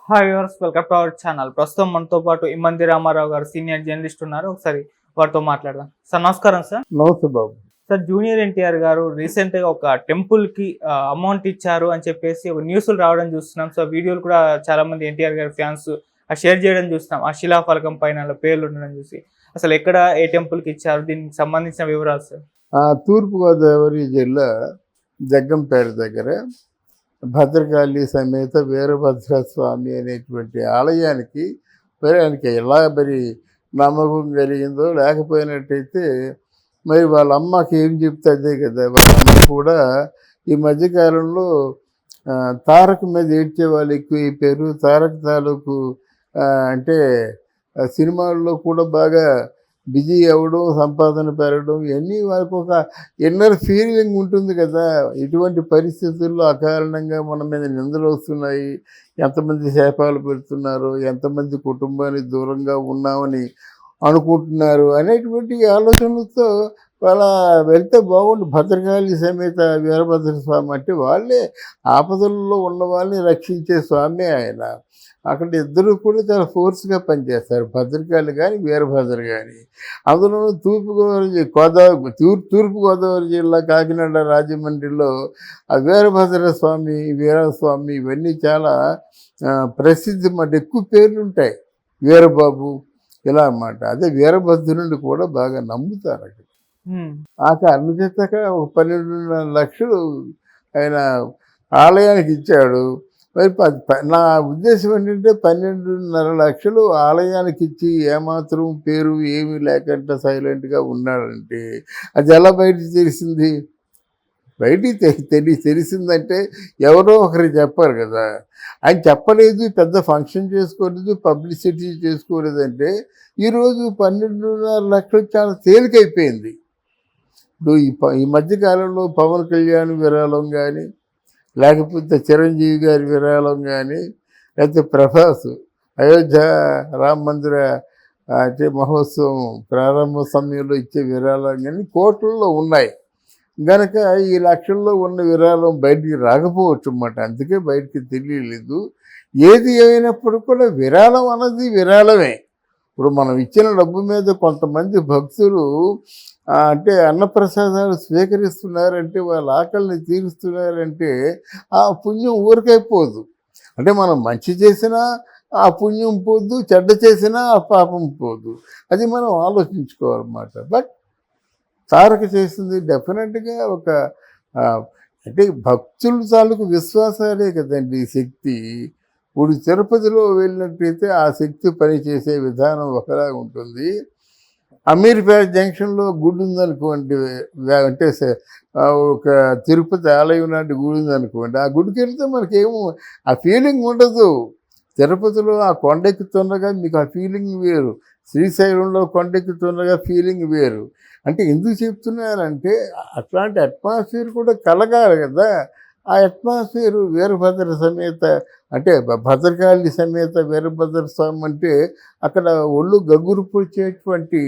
Hi viewers, welcome to our channel. ప్రస్తుతం మనతో పాటు ఇమ్మంది రామారావు గారు సీనియర్ జర్నలిస్ట్ ఉన్నారు. ఒకసారి వారితో మాట్లాడదాం. సార్ నమస్కారం సార్. నమస్తే బాబు. సార్, జూనియర్ ఎన్టీఆర్ గారు రీసెంట్ గా ఒక టెంపుల్ కి అమౌంట్ ఇచ్చారు అని చెప్పేసి ఒక న్యూస్లు రావడం చూస్తున్నాం. సో వీడియోలు కూడా చాలా మంది ఎన్టీఆర్ గారి ఫ్యాన్స్ షేర్ చేయడం చూస్తున్నాం. ఆ శిలాఫలకం పైన పేర్లు ఉండడం చూసి అసలు ఎక్కడ ఏ టెంపుల్ కి ఇచ్చారు, దీనికి సంబంధించిన వివరాలు సార్. తూర్పుగోదావరి జిల్లా జగ్గంపేట దగ్గర భద్రకాళి సమేత వీరభద్ర స్వామి అనేటువంటి ఆలయానికి మరి ఆయనకి ఎలా మరి నమ్మకం కలిగిందో లేకపోయినట్టయితే మరి వాళ్ళ అమ్మకి ఏం చెప్తే అదే కదా. వాళ్ళ అమ్మ కూడా ఈ మధ్యకాలంలో తారక్ మీద ఏడ్చే వాళ్ళు ఎక్కువ అయిపోయారు. తారక్ తాలూకు అంటే సినిమాల్లో కూడా బాగా బిజీ అవ్వడం, సంపాదన పెరగడం, ఇవన్నీ వాళ్ళకు ఒక ఇన్నర్ ఫీలింగ్ ఉంటుంది కదా. ఇటువంటి పరిస్థితుల్లో అకారణంగా మన మీద నిందలు వస్తున్నాయి, ఎంతమంది శాపాలు పెడుతున్నారు, ఎంతమంది కుటుంబానికి దూరంగా ఉన్నామని అనుకుంటున్నారు అనేటువంటి ఆలోచనలతో వాళ్ళ వెళ్తే బాగుండు. భద్రకాళి సమేత వీరభద్ర స్వామి అంటే వాళ్ళే ఆపదల్లో ఉన్న వాళ్ళని రక్షించే స్వామి ఆయన. అక్కడ ఇద్దరు కూడా చాలా ఫోర్స్గా పనిచేస్తారు, భద్రకాళి కానీ వీరభద్ర కానీ. అందులోనూ తూర్పుగోదావరి జిల్లా కాకినాడ రాజమండ్రిలో ఆ వీరభద్ర స్వామి, వీరస్వామి ఇవన్నీ చాలా ప్రసిద్ధి మాట. ఎక్కువ పేర్లు ఉంటాయి, వీరబాబు ఇలా అన్నమాట. అదే వీరభద్రుని కూడా బాగా నమ్ముతారు అక్కడ. ఆ కారణం చేస్తాక ఒక 12.5 లక్షలు ఆయన ఆలయానికి ఇచ్చాడు. మరి నా ఉద్దేశం ఏంటంటే 12.5 లక్షలు ఆలయానికి ఇచ్చి ఏమాత్రం పేరు ఏమీ లేకుండా సైలెంట్గా ఉన్నాడంటే అది ఎలా బయటికి తెలిసింది? బయటికి తెలిసిందంటే ఎవరో ఒకరు చెప్పారు కదా. ఆయన చెప్పలేదు, పెద్ద ఫంక్షన్ చేసుకోలేదు, పబ్లిసిటీ చేసుకోలేదంటే ఈరోజు 12.5 లక్షలు చాలా తేలికైపోయింది. ఇప్పుడు ఈ మధ్యకాలంలో పవన్ కళ్యాణ్ విరాళం కానీ, లేకపోతే చిరంజీవి గారి విరాళం కానీ, లేకపోతే ప్రభాస్ అయోధ్య రామ మందిర అంటే మహోత్సవం ప్రారంభ సమయంలో ఇచ్చే విరాళం కానీ కోట్లలో ఉన్నాయి గనక ఈ లక్షల్లో ఉన్న విరాళం బయటికి రాకపోవచ్చు అన్నమాట. అందుకే బయటికి తెలియలేదు. ఏది ఏమైనప్పుడు కూడా విరాళం అన్నది విరాళమే. ఇప్పుడు మనం ఇచ్చిన డబ్బు మీద కొంతమంది భక్తులు అంటే అన్నప్రసాదాలు స్వీకరిస్తున్నారంటే, వాళ్ళ ఆకలిని తీరుస్తున్నారంటే ఆ పుణ్యం ఊరికైపోదు. అంటే మనం మంచి చేసినా ఆ పుణ్యం పోదు, చెడ్డ చేసినా ఆ పాపం పోదు. అది మనం ఆలోచించుకోవాలన్నమాట. బట్ తారక చేసింది డెఫినెట్గా ఒక అంటే భక్తుల తాలూకు విశ్వాసాలే కదండి శక్తి. ఇప్పుడు తిరుపతిలో వెళ్ళినట్టయితే ఆ శక్తి పనిచేసే విధానం ఒకలాగా ఉంటుంది. అమీర్పేట జంక్షన్లో గుడి ఉందనుకోండి, అంటే ఒక తిరుపతి ఆలయం లాంటి గుడి ఉందనుకోండి, ఆ గుడికి వెళ్తే మనకేమో ఆ ఫీలింగ్ ఉండదు. తిరుపతిలో ఆ కొండెక్కుతుండగా మీకు ఆ ఫీలింగ్ వేరు, శ్రీశైలంలో కొండెక్కుతుండగా ఫీలింగ్ వేరు. అంటే ఎందుకు చెప్తున్నారంటే అట్లాంటి అట్మాస్ఫియర్ కూడా కలగాలి కదా. ఆ అట్మాస్ఫియర్ వీరభద్ర సమేత అంటే భద్రకాళి సమేత వీరభద్ర స్వామి అంటే అక్కడ ఒళ్ళు గగ్గురు పొడిచేటువంటి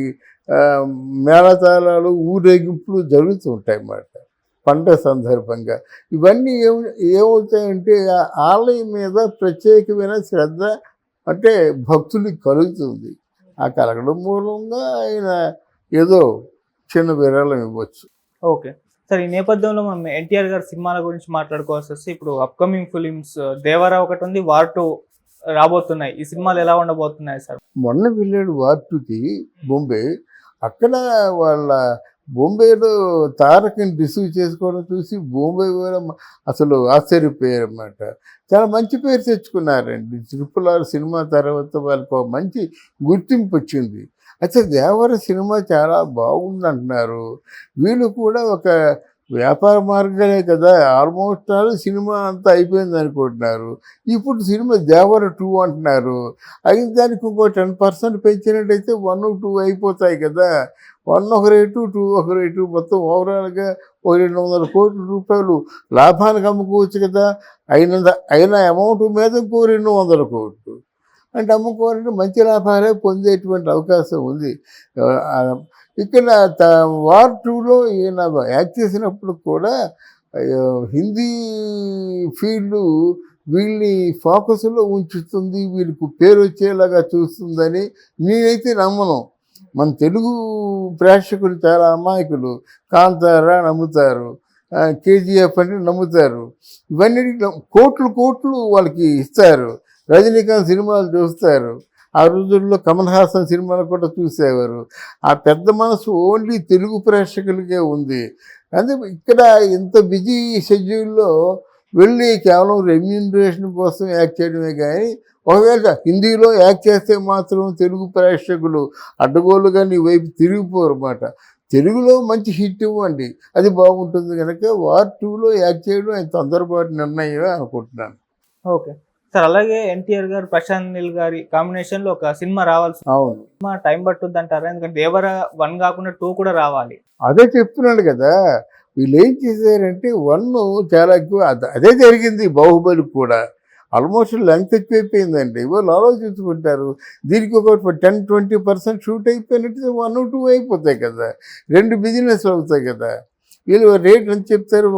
మేళతాళాలు, ఊరేగింపులు జరుగుతూ ఉంటాయి అన్నమాట పండుగ సందర్భంగా. ఇవన్నీ ఏమవుతాయంటే ఆ ఆలయం మీద ప్రత్యేకమైన శ్రద్ధ అంటే భక్తులకి కలుగుతుంది. ఆ కలగడం మూలంగా ఆయన ఏదో చిన్న విరాళం ఇవ్వచ్చు. ఓకే సార్, ఈ నేపథ్యంలో మనం ఎన్టీఆర్ గారి సినిమాల గురించి మాట్లాడుకోవాల్సి వస్తే ఇప్పుడు అప్కమింగ్ ఫిలిమ్స్ దేవరా ఒకటి ఉంది, వార్ 2 రాబోతున్నాయి. ఈ సినిమాలు ఎలా ఉండబోతున్నాయి సార్? మొన్న వెళ్ళాడు వార్ 2కి బొంబే. అక్కడ వాళ్ళ బొంబేలో తారక్ని రిసీవ్ చేసుకోవడం చూసి బొంబే కూడా అసలు ఆశ్చర్యపోయారన్నమాట. చాలా మంచి పేరు తెచ్చుకున్నారండి. RRR సినిమా తర్వాత వాళ్ళకు మంచి గుర్తింపు వచ్చింది. అయితే దేవర సినిమా చాలా బాగుంది అంటున్నారు. వీళ్ళు కూడా ఒక వ్యాపార మార్గమే కదా, ఆల్మోస్ట్ ఆల్ సినిమా అంతా అయిపోయింది అనుకుంటున్నారు. ఇప్పుడు సినిమా దేవర 2 అంటున్నారు. అయిన దానికి ఇంకో 10% పెంచినట్టయితే 1, 2 అయిపోతాయి కదా. 1 ఒక రేటు, 2 ఒక రేటు, మొత్తం ఓవరాల్గా ఓ 200 కోట్ల రూపాయలు లాభానికి అమ్ముకోవచ్చు కదా. అయిన అమౌంట్ మీద ఇంకో 200 కోట్లు అంటే అమ్ముకోవాలంటే మంచి లాభాలే పొందేటువంటి అవకాశం ఉంది. ఇక్కడ వార్ 2లో ఈయన యాక్ట్ చేసినప్పుడు కూడా హిందీ ఫీల్డ్ వీళ్ళని ఫోకస్లో ఉంచుతుంది, వీళ్ళకు పేరు వచ్చేలాగా చూస్తుందని నేనైతే నమ్మను. మన తెలుగు ప్రేక్షకులు చాలా అమాయకులు. కాంతారా నమ్ముతారు, కేజీఎఫ్ అంటే నమ్ముతారు. ఇవన్నీ కోట్లు కోట్లు వాళ్ళకి ఇస్తారు. రజనీకాంత్ సినిమాలు చూస్తారు. ఆ రోజుల్లో కమల్ హాసన్ సినిమాలు కూడా చూసేవారు. ఆ పెద్ద మనసు ఓన్లీ తెలుగు ప్రేక్షకులకే ఉంది. అదే ఇక్కడ ఇంత బిజీ షెడ్యూల్లో వెళ్ళి కేవలం రెమ్యూనరేషన్ కోసం యాక్ట్ చేయడమే కానీ, ఒకవేళ హిందీలో యాక్ట్ చేస్తే మాత్రం తెలుగు ప్రేక్షకులు అడ్డగోలుగా నీ వైపు తిరిగిపోరు అన్నమాట. తెలుగులో మంచి హిట్ ఇవ్వండి, అది బాగుంటుంది కనుక వార్ 2లో యాక్ట్ చేయడం ఆయన తొందరపాటు నిర్ణయమే అనుకుంటున్నాను. ఓకే సార్, అలాగే ఎన్టీఆర్ గారు ప్రశాంత్ నీల్ గారి కాంబినేషన్ లో ఒక సినిమా రావాల్సి అవును, సినిమా టైం పట్టుద్ది అంటారా? ఎందుకంటే దేవర 1 కాకుండా 2 కూడా రావాలి. అదే చెప్తున్నాడు కదా. వీళ్ళు ఏం చేశారంటే 1 చాలా ఎక్కువ, అదే జరిగింది బాహుబలి కూడా. ఆల్మోస్ట్ లెంగ్త్ ఎక్కువైపోయిందండి. వాళ్ళు ఆలోచించుకుంటారు, దీనికి ఒక 10-20% షూట్ అయిపోయినట్టు 1, 2 అయిపోతాయి కదా, 2 బిజినెస్ అవుతాయి కదా. వీళ్ళు రేట్ ఎంత చెప్తారు,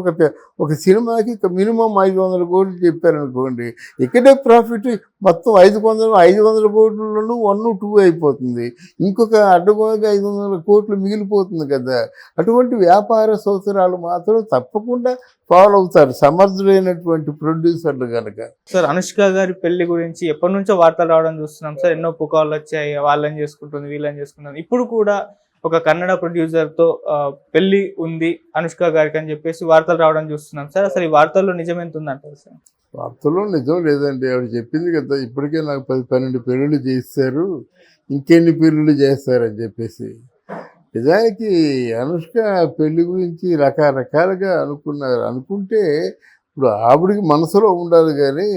ఒక సినిమాకి మినిమం 500 కోట్లు చెప్పారనుకోండి, ఇక్కడే ప్రాఫిట్ మొత్తం 500 కోట్లలోనూ 1, 2 అయిపోతుంది. ఇంకొక అడ్డగోలుగా 500 కోట్లు మిగిలిపోతుంది కదా. అటువంటి వ్యాపార సూత్రాలు మాత్రం తప్పకుండా ఫాలో అవుతారు సమర్థులైనటువంటి ప్రొడ్యూసర్లు కనుక. సార్, అనుష్క గారి పెళ్లి గురించి ఎప్పటి నుంచో వార్తలు రావడం చూస్తున్నాం సార్. ఎన్నో పుకార్లు వచ్చాయి, వాళ్ళని చేసుకుంటుంది, వీళ్ళని చేసుకుంటుంది. ఇప్పుడు కూడా ఒక కన్నడ ప్రొడ్యూసర్ తో పెళ్లి ఉంది అనుష్క గారికి అని చెప్పేసి వార్తలు రావడం చూస్తున్నాం సార్. అసలు ఈ వార్తల్లో నిజం ఎంత ఉందంటారు సార్? వార్తల్లో నిజం లేదండి. ఆవిడ చెప్పింది కదా, ఇప్పటికే నాకు 10-12 పెళ్ళిళ్ళు చేస్తారు, ఇంకెన్ని పెళ్ళిళ్ళు చేస్తారని చెప్పేసి. నిజానికి అనుష్క పెళ్లి గురించి రకరకాలుగా అనుకుంటే ఇప్పుడు ఆవిడికి మనసులో ఉండాలి. కానీ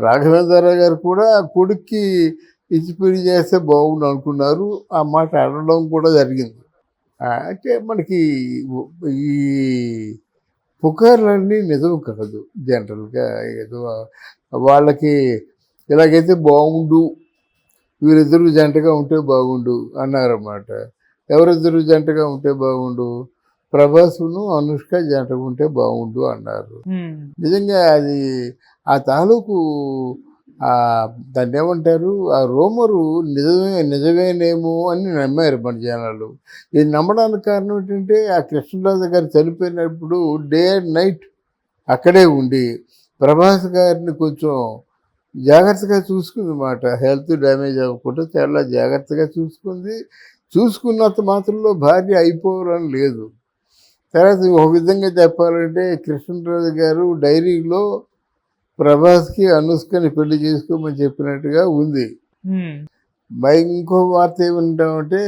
రాఘవేంద్రరావు గారు కూడా కొడుక్కి ఇచ్చి పెళ్లి చేస్తే బాగుండు అనుకున్నారు. ఆ మాట అనడం కూడా జరిగింది. అంటే మనకి ఈ పుకార్లన్నీ నిజం కాదు. జనరల్గా ఏదో వాళ్ళకి ఇలాగైతే బాగుండు, వీరిద్దరూ జంటగా ఉంటే బాగుండు అన్నారన్నమాట. ఎవరిద్దరు జంటగా ఉంటే బాగుండు, ప్రభాస్ను అనుష్క జంటగా ఉంటే బాగుండు అన్నారు. నిజంగా అది ఆ తాలూకు దాన్ని ఏమంటారు, ఆ రూమరు నిజమేనేమో అని నమ్మారు మన జనాలు. ఇది నమ్మడానికి కారణం ఏంటంటే, ఆ కృష్ణరాజు గారు చనిపోయినప్పుడు డే అండ్ నైట్ అక్కడే ఉండి ప్రభాస్ గారిని కొంచెం జాగ్రత్తగా చూసుకుందన్నమాట. హెల్త్ డ్యామేజ్ అవ్వకుండా చాలా జాగ్రత్తగా చూసుకుంది. చూసుకున్నంత మాత్రంలో భార్య అయిపోవాలని లేదు. తర్వాత ఒక విధంగా చెప్పాలంటే, కృష్ణరాజు గారు డైరీలో ప్రభాస్కి అనుష్కని పెళ్లి చేసుకోమని చెప్పినట్టుగా ఉంది. ఇంకో వార్త ఏమంటామంటే,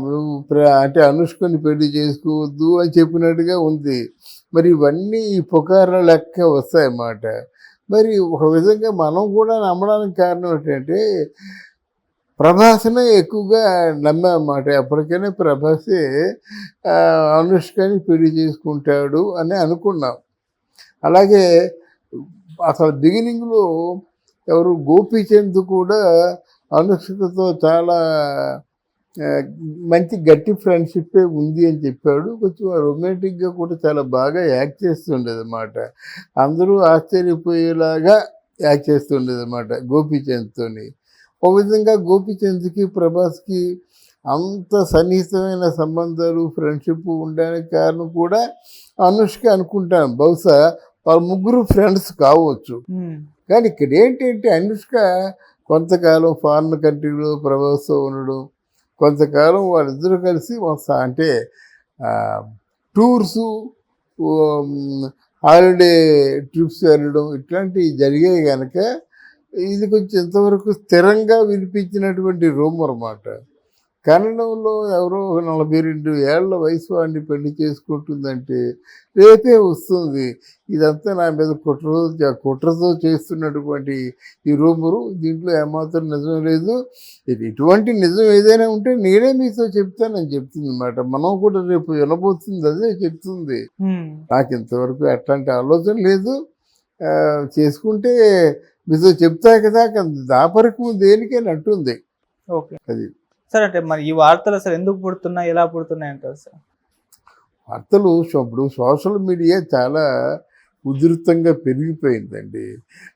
నువ్వు అంటే అనుష్కని పెళ్లి చేసుకోవద్దు అని చెప్పినట్టుగా ఉంది. మరి ఇవన్నీ ఈ పుకార్ల లెక్క వస్తాయన్నమాట. మరి ఒక విధంగా మనం కూడా నమ్మడానికి కారణం ఏంటంటే, ప్రభాస్నే ఎక్కువగా నమ్మామన్నమాట. ఎప్పటికైనా ప్రభాసే అనుష్కని పెళ్లి చేసుకుంటాడు అని అనుకున్నాం. అలాగే అసలు బిగినింగ్లో ఎవరు గోపీచంద్ కూడా అనుష్కతో చాలా మంచి గట్టి ఫ్రెండ్షిప్పే ఉంది అని చెప్పాడు. కొంచెం రొమాంటిక్గా కూడా చాలా బాగా యాక్ట్ చేస్తుండేది అన్నమాట. అందరూ ఆశ్చర్యపోయేలాగా యాక్ట్ చేస్తుండేది అన్నమాట గోపీచంద్తోని. ఒక విధంగా గోపీచంద్కి ప్రభాస్కి అంత సన్నిహితమైన సంబంధాలు ఫ్రెండ్షిప్ ఉండడానికి కారణం కూడా అనుష్క అనుకుంటాను. బహుశా వాళ్ళ ముగ్గురు ఫ్రెండ్స్ కావచ్చు. కానీ ఇక్కడ ఏంటంటే, అనుష్క కొంతకాలం ఫారిన్ కంట్రీలో ప్రభాస్తో ఉండడం, కొంతకాలం వాళ్ళిద్దరూ కలిసి అంటే టూర్సు, హాలిడే ట్రిప్స్ వెళ్ళడం ఇట్లాంటివి జరిగాయి కనుక ఇది కొంచెం ఇంతవరకు స్థిరంగా వినిపించినటువంటి రూమర్ అన్నమాట. కన్నడంలో ఎవరో 42 ఏళ్ల వయసు వాడిని పెళ్లి చేసుకుంటుందంటే రేపే వస్తుంది. ఇదంతా నా మీద కుట్రతో చేస్తున్నటువంటి ఈ రూమరు. దీంట్లో ఏమాత్రం నిజం లేదు. ఇది ఇటువంటి నిజం ఏదైనా ఉంటే నేనే మీతో చెప్తానని చెప్తుంది అన్నమాట. మనం కూడా రేపు వినబోతుంది అదే చెప్తుంది. నాకు ఇంతవరకు అట్లాంటి ఆలోచన లేదు. చేసుకుంటే మీతో చెప్తా కదా, దాపరకు దేనికైనా అంటుంది. ఓకే అది సార్, అంటే మరి ఈ వార్తలు అసలు ఎందుకు పుడుతున్నాయి, ఎలా పుడుతున్నాయి అంటారు సార్? వార్తలు ఇప్పుడు సోషల్ మీడియా చాలా ఉధృతంగా పెరిగిపోయిందండి.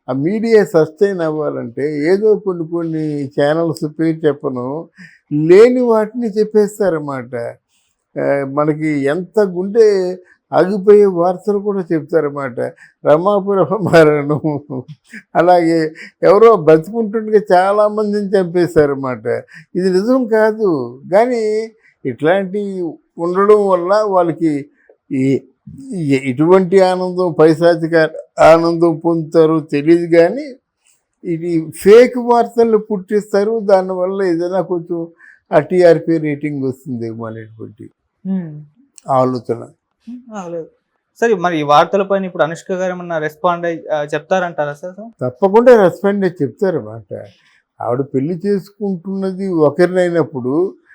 ఆ మీడియా సస్టైన్ అవ్వాలంటే ఏదో కొన్ని ఛానల్స్ పేరు చెప్పను, లేని వాటిని చెప్పేస్తారన్నమాట. మనకి ఎంత గుండె ఆగిపోయే వార్తలు కూడా చెప్తారన్నమాట. రమాపురం మరణం, అలాగే ఎవరో బతికుంటుండగా చాలామందిని చంపేశారన్నమాట. ఇది నిజం కాదు, కానీ ఇట్లాంటి ఉండడం వల్ల వాళ్ళకి ఈ ఎటువంటి ఆనందం, పైశాచిక ఆనందం పొందుతారో తెలియదు, కానీ ఇది ఫేక్ వార్తలు పుట్టిస్తారు. దానివల్ల ఏదైనా కొంచెం ఆ టీఆర్పీ రేటింగ్ వస్తుందేమో అనేటువంటి ఆలోచన. లేదు సరే, మరి ఈ వార్తలపైన ఇప్పుడు అనుష్క గారు ఏమన్నా రెస్పాండ్ అయ్యి చెప్తారంటారా సార్? తప్పకుండా రెస్పాండ్ చెప్తారన్నమాట. ఆవిడ పెళ్లి చేసుకుంటున్నది ఒకరినైనప్పుడు